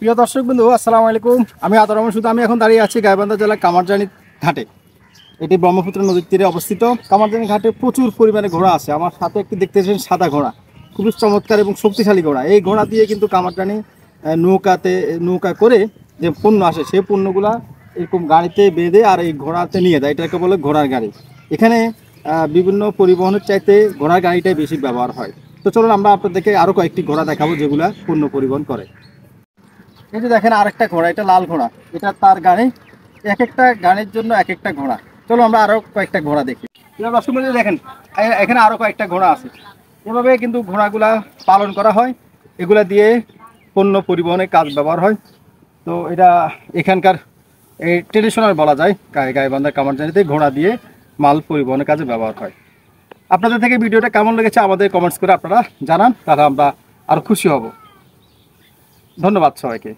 প্রিয় দর্শক বন্ধু, আসসালামু আলাইকুম। আমি আতর রহমান শুধু। আমি এখন দাঁড়িয়ে আছি গাইবান্ধা জেলার কামারজানি ঘাটে। এটি ব্রহ্মপুত্র নদীর তীরে অবস্থিত। কামারজানি ঘাটে প্রচুর পরিমাণে ঘোড়া আছে। আমার সাথে একটি দেখতেছেন সাদা ঘোড়া, খুবই চমৎকার এবং শক্তিশালী ঘোড়া। এই ঘোড়া দিয়ে কিন্তু কামারজানি নৌকা করে যে পণ্য আসে, সেই পণ্যগুলা এরকম গাড়িতে বেঁধে আর এই ঘোড়াতে নিয়ে যায়। এটাকে বলে ঘোড়ার গাড়ি। এখানে বিভিন্ন পরিবহনের চাইতে ঘোড়ার গাড়িটাই বেশি ব্যবহার হয়। তো চলুন আমরা আপনাদেরকে আরও কয়েকটি ঘোড়া দেখাবো যেগুলা পণ্য পরিবহন করে। এই যে দেখেন আরেকটা ঘোড়া, এটা লাল ঘোড়া, এটা তার গাড়ি। এক একটা গাড়ির জন্য এক একটা ঘোড়া। চলো আমরা আরও কয়েকটা ঘোড়া দেখি। দেখেন এখানে আরও কয়েকটা ঘোড়া আছে। এভাবে কিন্তু ঘোড়াগুলা পালন করা হয়, এগুলা দিয়ে পণ্য পরিবহনের কাজ ব্যবহার হয়। তো এটা এখানকার এই ট্রেডিশনাল বলা যায়। গাইবান্ধা কামারজানিতে ঘোড়া দিয়ে মাল পরিবহনের কাজে ব্যবহার হয়। আপনাদের থেকে ভিডিওটা কেমন লেগেছে আমাদের কমেন্টস করে আপনারা জানান, তাহলে আমরা আরও খুশি হব। ধন্যবাদ সবাইকে।